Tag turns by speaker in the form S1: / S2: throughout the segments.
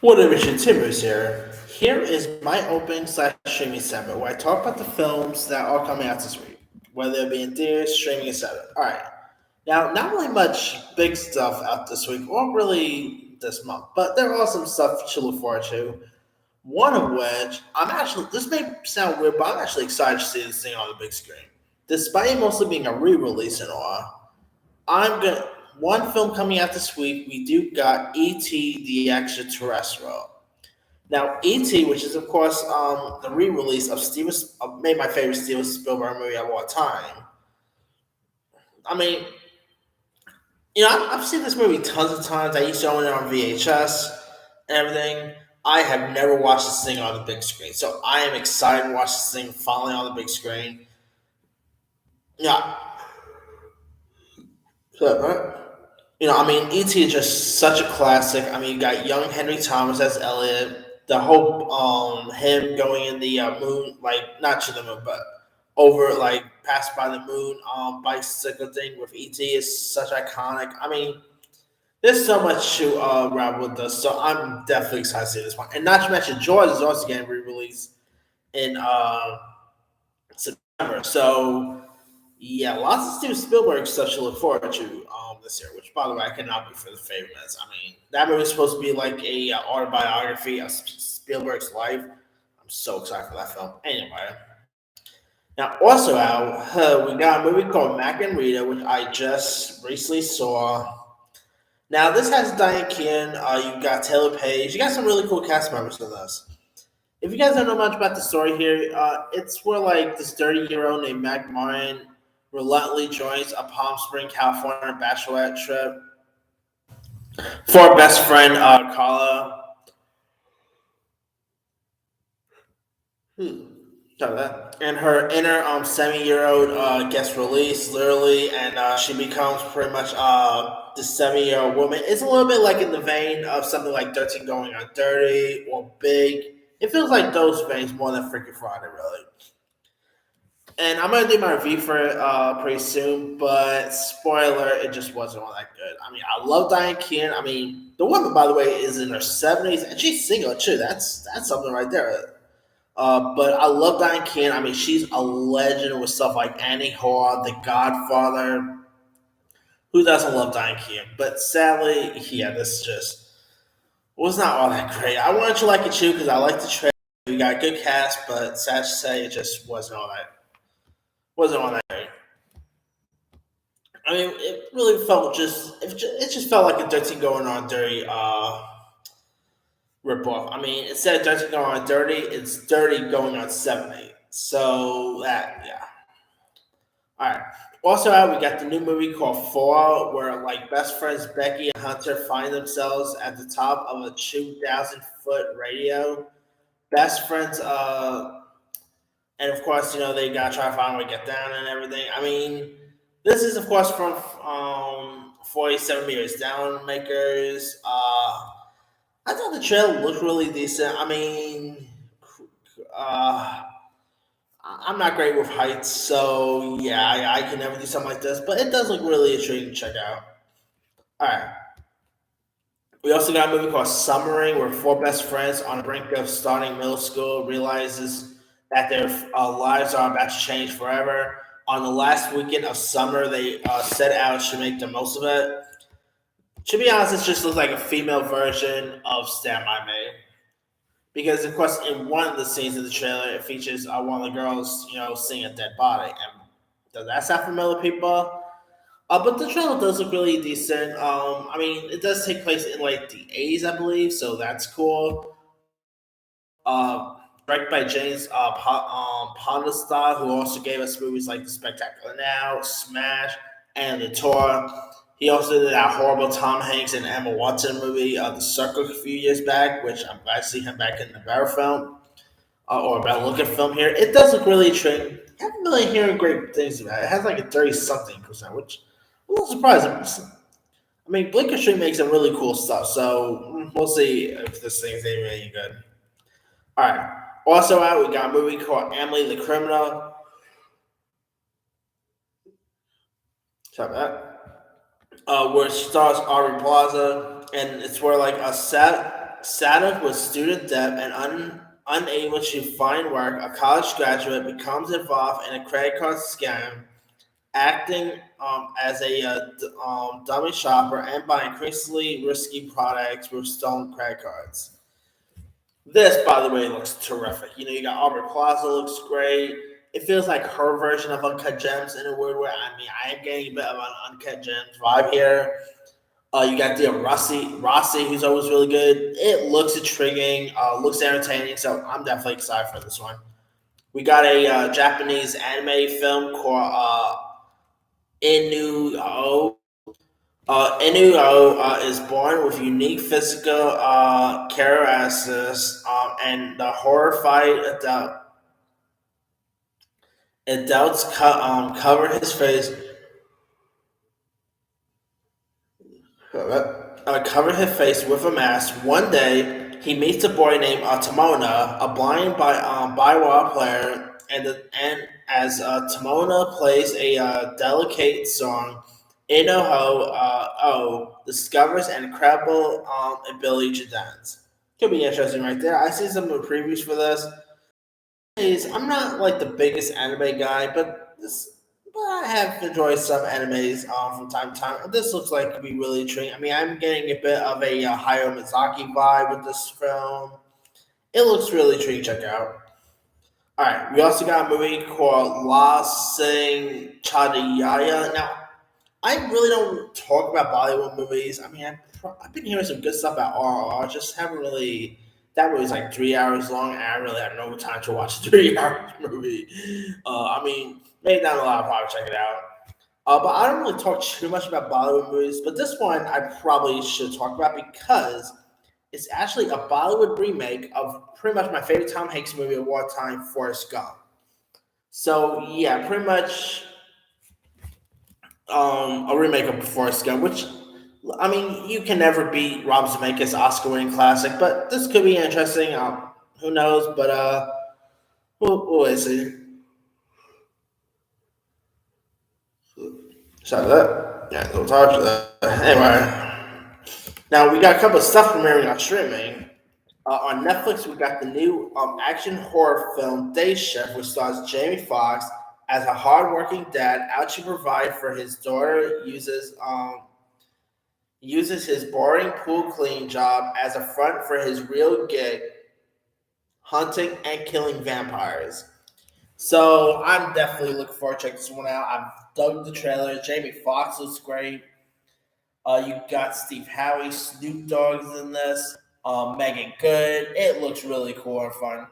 S1: What up, it's Timbers here. Here is my opening slash streaming segment where I talk about the films that are coming out this week, whether it be in theaters, streaming, etc. Alright. Now, not really much big stuff out this week, or really this month, but there are some stuff to look forward to. One of which, this may sound weird, but I'm actually excited to see this thing on the big screen. Despite it mostly being a re release and all, I'm gonna one film coming out this week. We do got E.T. the Extraterrestrial. Now, E.T., which is of course the re-release of made my favorite Steven Spielberg movie of all time. I mean, I've seen this movie tons of times. I used to own it on VHS and everything. I have never watched this thing on the big screen, so I am excited to watch this thing finally on the big screen. Yeah, so, E.T. is just such a classic. I mean, you got young Henry Thomas as Elliot. The whole him going in the moon, like not to the moon, but over like passed by the moon bicycle thing with ET is such iconic. I mean, there's so much to grab with this, so I'm definitely excited to see this one. And not to mention, Jaws is also getting re-released in September. So yeah, lots of Steven Spielberg stuff to look forward to this year. Which, by the way, I cannot be for the favorites. I mean, that movie is supposed to be like a autobiography of Spielberg's life. I'm so excited for that film. Anyway, now also out, we got a movie called Mac and Rita, which I just recently saw. Now this has Diane Keaton. You got Taylor Page. You got some really cool cast members in this. If you guys don't know much about the story here, it's where like this 30-year-old named Mac Martin reluctantly joins a Palm Spring, California bachelorette trip for best friend Carla. Hmm. Sorry that. And her inner 7-year-old gets released literally, and she becomes pretty much this 7-year-old woman. It's a little bit like in the vein of something like 13 Going on 30 or Big. It feels like those veins more than Freaky Friday, really. And I'm gonna do my review for it pretty soon, but spoiler, it just wasn't all that good. I mean, I love Diane Keaton. I mean, the woman, by the way, is in her 70s, and she's single too. That's something right there. But I love Diane Keaton. I mean, she's a legend with stuff like Annie Hall, The Godfather. Who doesn't love Diane Keaton? But sadly, yeah, this just was not all that great. I wanted to like it too because I like the trailer. We got a good cast, but sad to say, it just wasn't all that great. I mean, it really felt it just felt like a dirty going on dirty ripoff. I mean, instead of dirty going on dirty, it's dirty going on 70. So that yeah. All right. Also out, we got the new movie called Fallout, where like best friends Becky and Hunter find themselves at the top of a 2,000-foot radio. Best friends, and of course, they gotta try to find a way to get down and everything. I mean, this is of course from 47 Meters Down makers. I thought the trailer looked really decent. I mean, uh, I'm not great with heights, so yeah, I can never do something like this. But it does look really intriguing to check out. All right. We also got a movie called Summering, where four best friends on the brink of starting middle school realizes that their lives are about to change forever. On the last weekend of summer, they set out to make the most of it. To be honest, it just looks like a female version of Stand By Me. Because, of course, in one of the scenes of the trailer, it features one of the girls, seeing a dead body. And does that sound familiar to people? But the trailer does look really decent. I mean, it does take place in like the 80s, I believe, so that's cool. Directed by James Podesta, who also gave us movies like The Spectacular Now, Smash, and The Tour. He also did that horrible Tom Hanks and Emma Watson movie, The Circle, a few years back, which I'm glad to see him back in the better film, or a better looking film here. It does look really intriguing. I haven't really hearing great things about it. It has like a 30 something percent, which I'm a little surprised. I mean, Blinker Street makes some really cool stuff, so we'll see if this thing's any good. All right. Also out, we got a movie called Emily the Criminal. Sorry about that. Where it stars Aubrey Plaza, and it's where like a set. saddled with student debt and unable to find work, a college graduate becomes involved in a credit card scam, acting as a dummy shopper and buying increasingly risky products with stolen credit cards. This, by the way, looks terrific. You got Aubrey Plaza looks great. It feels like her version of Uncut Gems in a weird way. I mean, I am getting a bit of an Uncut Gems vibe here. You got Dia Rossi, who's always really good. It looks intriguing, looks entertaining, so I'm definitely excited for this one. We got a Japanese anime film called Inu Inuo is born with unique physical characteristics, and the horrified adults cover his face. Cover his face with a mask. One day, he meets a boy named Tamona, a blind Biwa player, and as Tamona plays a delicate song, Inoho discovers an incredible ability to dance. Could be interesting right there. I see some of the previews for this. I'm not like the biggest anime guy, but I have enjoyed some animes from time to time. This looks like it could be really intriguing. I mean, I'm getting a bit of a Hayao Miyazaki vibe with this film. It looks really intriguing. Check out. All right, we also got a movie called La Sing Chadiyaya. Now, I really don't talk about Bollywood movies. I mean, I've been hearing some good stuff about RRR. Just haven't really. That movie's like 3 hours long, and I really have no time to watch a 3 hour movie. I mean, maybe down the line I'll probably check it out. But I don't really talk too much about Bollywood movies. But this one I probably should talk about because it's actually a Bollywood remake of pretty much my favorite Tom Hanks movie of all time, Forrest Gump. So yeah, pretty much a remake of Forrest Gump, which I mean, you can never beat Rob Zemeckis' Oscar-winning classic, but this could be interesting. Who knows? But we'll see. Sorry that. Yeah, we'll talk to that. Anyway, now we got a couple of stuff premiering on streaming. On Netflix, we got the new action horror film Day Shift, which stars Jamie Foxx as a hardworking dad out to provide for his daughter. Uses his boring pool cleaning job as a front for his real gig, hunting and killing vampires. So I'm definitely looking forward to checking this one out. I've dug the trailer. Jamie Foxx looks great. You got Steve Howie, Snoop Dogg's in this. Megan Good. It looks really cool and fun.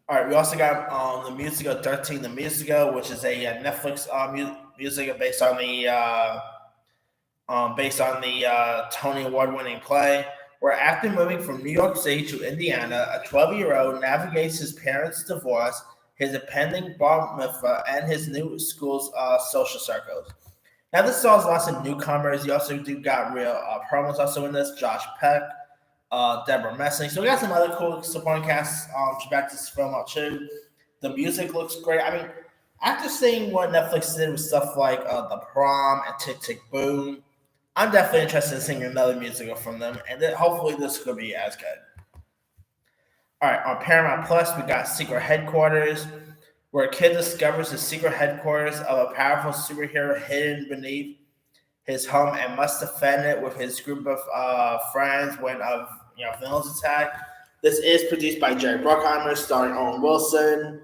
S1: All right, we also got the musical 13 the Musical, which is a Netflix musical based on the Tony Award-winning play. Where after moving from New York City to Indiana, a 12-year-old navigates his parents' divorce, his impending bar mitzvah, and his new school's social circles. Now, this stars lots of newcomers. You also do got real promos also in this. Josh Peck, Deborah Messing. So we got some other cool supporting casts to back this film out too. The music looks great. I mean, after seeing what Netflix did with stuff like The Prom and Tick Tick Boom, I'm definitely interested in seeing another musical from them, and then hopefully this could be as good. All right, on Paramount Plus, we got Secret Headquarters, where a kid discovers the secret headquarters of a powerful superhero hidden beneath his home and must defend it with his group of friends when villains attack. This is produced by Jerry Bruckheimer, starring Owen Wilson.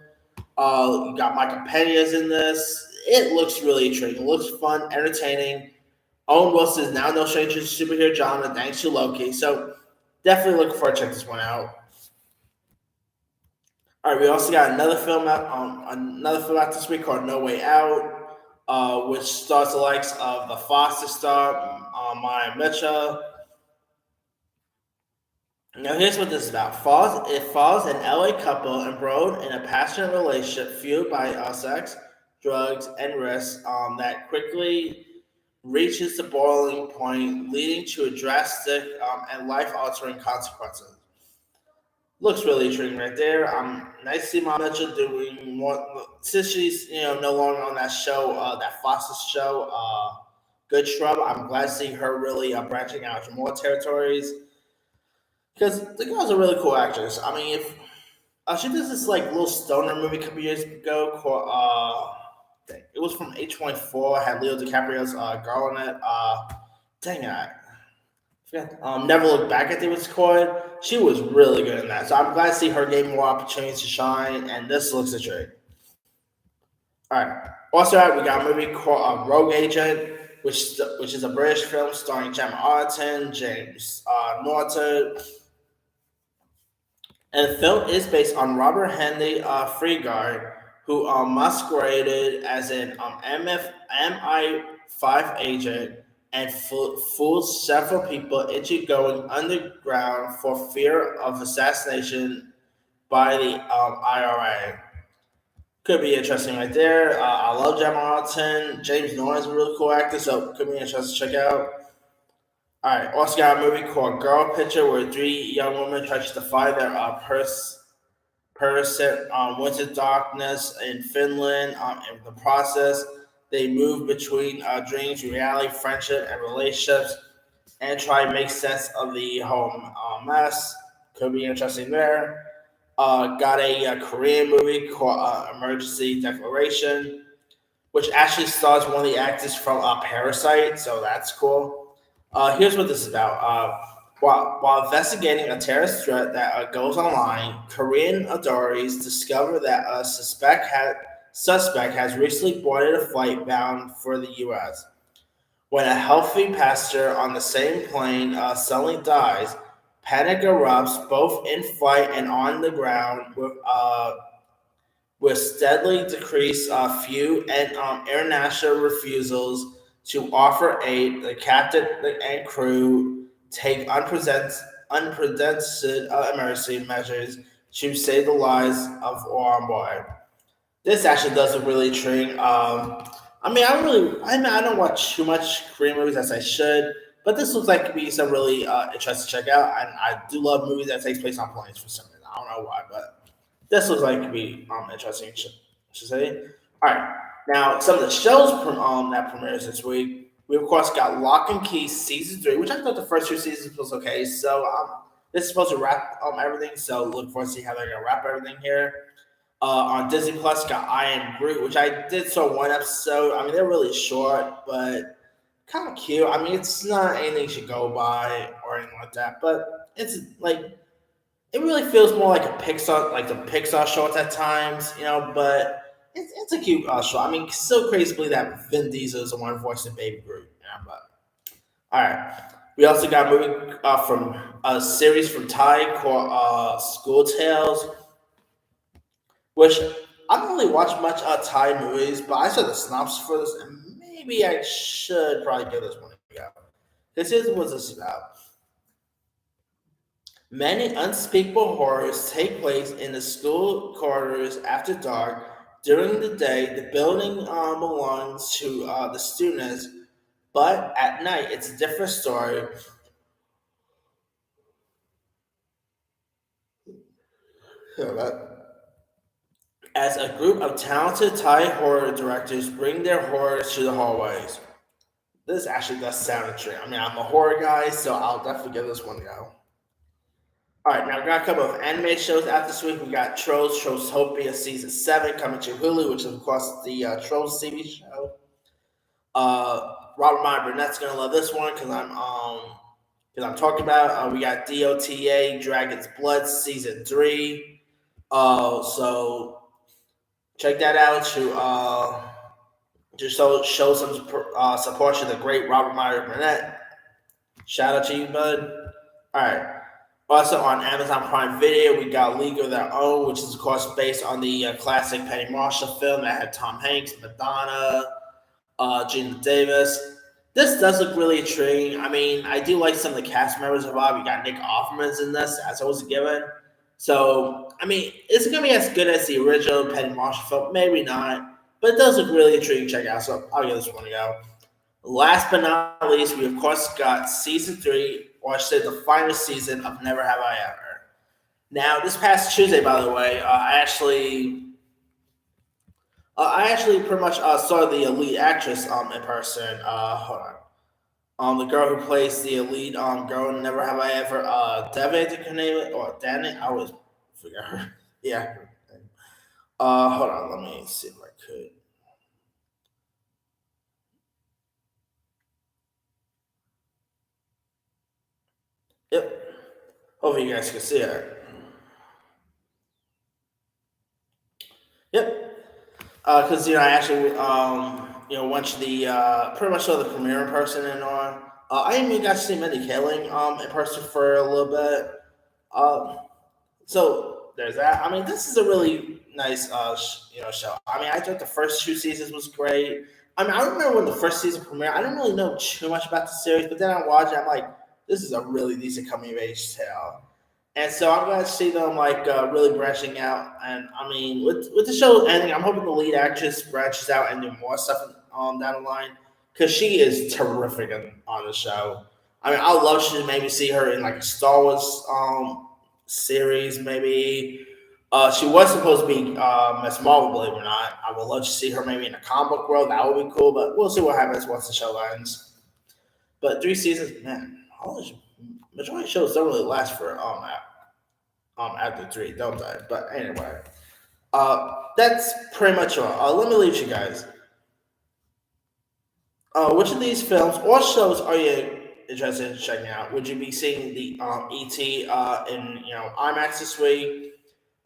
S1: You got Michael Pena's in this. It looks really intriguing. It looks fun, entertaining. Owen Wilson is now no stranger to superhero genre thanks to Loki. So definitely looking forward to check this one out. All right, we also got another film out this week called No Way Out, which stars the likes of the Foster star, Maya Mitchell. Now, here's what this is about. It follows an LA couple embroiled in a passionate relationship fueled by sex, drugs, and risks that quickly reaches the boiling point, leading to a drastic and life-altering consequences. Looks really intriguing right there. Nice to see Mom Mitchell doing more since she's no longer on that show, that Foster show, Good Shrub. I'm glad to see her really branching out to more territories. because the girl's a really cool actress. I mean, if she did this like little stoner movie a couple years ago called dang, it was from H24. Had Leo DiCaprio's girl in it. Dang it, I forgot. Never Look Back. I think it was called. She was really good in that. So I'm glad to see her getting more opportunities to shine. And this looks a treat. All right. Also, we got a movie called Rogue Agent, which is a British film starring Gemma Arterton, James Norton, and the film is based on Robert Henry Freegard, who masqueraded as an MI5 agent and fooled several people into going underground for fear of assassination by the IRA. Could be interesting right there. I love Gemma Arterton. James Norton is a really cool actor, so could be interesting to check out. All right, also got a movie called Girl Picture, where three young women try to defy their person winter darkness in Finland. In the process, they move between dreams, reality, friendship, and relationships, and try to make sense of the whole mess. Could be interesting there. Got a Korean movie called Emergency Declaration, which actually stars one of the actors from Parasite, so that's cool. Here's what this is about. While investigating a terrorist threat that goes online, Korean authorities discover that a suspect has recently boarded a flight bound for the U.S. When a healthy passenger on the same plane suddenly dies, panic erupts both in flight and on the ground, with steadily decreased fuel and international refusals to offer aid. The captain and crew take unprecedented emergency measures to save the lives of all on board. This actually does look really intriguing. I mean, I don't watch too much Korean movies as I should, but this looks like to be some really interesting to check out. And I do love movies that takes place on planes for some reason. I don't know why, but this looks like to be interesting. Should say. All right, now some of the shows that premieres this week. We of course got Lock and Key season 3, which I thought the first two seasons was okay. So this is supposed to wrap everything. So look forward to see how they're gonna wrap everything here. On Disney Plus, got I Am Groot, which I did saw one episode. I mean, they're really short, but kind of cute. I mean, it's not anything you should go by or anything like that, but it's like it really feels more like a Pixar, like the Pixar shorts at times, But it's a cute show. I mean, it's so crazy to believe that Vin Diesel is the one voicing Baby Groot. But all right, we also got a movie from a series from Thai called School Tales, which I don't really watch much Thai movies, but I saw the synopsis for this, and maybe I should probably give this one a go. This is what this is about. Many unspeakable horrors take place in the school corridors after dark. During the day, the building belongs to the students, but at night, it's a different story. So as a group of talented Thai horror directors bring their horrors to the hallways. This actually does sound intriguing. I mean, I'm a horror guy, so I'll definitely give this one a go. All right, now we got a couple of anime shows out this week. We got Trollstopia season 7 coming to Hulu, which is of course the Trolls TV show. Robert Meyer Burnett's gonna love this one because I'm talking about. We got DOTA Dragon's Blood season 3. So check that out to show some support to the great Robert Meyer Burnett. Shout out to you, bud. All right. Also on Amazon Prime Video, we got League of Their Own, which is of course based on the classic Penny Marshall film that had Tom Hanks, Madonna, Gina Davis. This does look really intriguing. I mean, I do like some of the cast members involved. We got Nick Offerman's in this, as I was given. So, I mean, it's going to be as good as the original Penny Marshall film. Maybe not, but it does look really intriguing to check out. So, I'll give this one a go. Last but not least, we of course got season 3, or I should say the final season of Never Have I Ever. Now, this past Tuesday, by the way, I actually pretty much saw the lead actress in person. Hold on. The girl who plays the lead girl in Never Have I Ever, Devin, I think her name is, or Danny, I always forget her. Yeah. Her name. Hold on, let me see if I could. Yep. Hopefully you guys can see it. Yep. Because I actually went to the pretty much saw the premiere in person and on. I even got to see Mindy Kaling in person for a little bit. So there's that. I mean, this is a really nice show. I mean, I thought the first two seasons was great. I mean, I remember when the first season premiered. I didn't really know too much about the series, but then I watched it. I'm like, this is a really decent coming of age tale. And so I'm glad to see them really branching out. And I mean, with the show ending, I'm hoping the lead actress branches out and do more stuff down the line because she is terrific on the show. I mean, I'd love to maybe see her in like a Star Wars series, maybe. She was supposed to be Miss Marvel, believe it or not. I would love to see her maybe in a comic book world. That would be cool, but we'll see what happens once the show ends. But 3 seasons, man, majority of shows don't really last for after three, don't they? But anyway, that's pretty much all. Let me leave you guys. Which of these films or shows are you interested in checking out? Would you be seeing the ET in IMAX this week?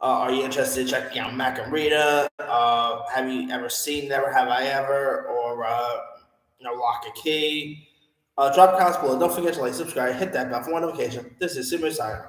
S1: Are you interested in checking out Mac and Rita? Have you ever seen Never Have I Ever or Lock and Key? Drop comments below. Don't forget to like, subscribe, hit that bell for notification. This is Super Sign.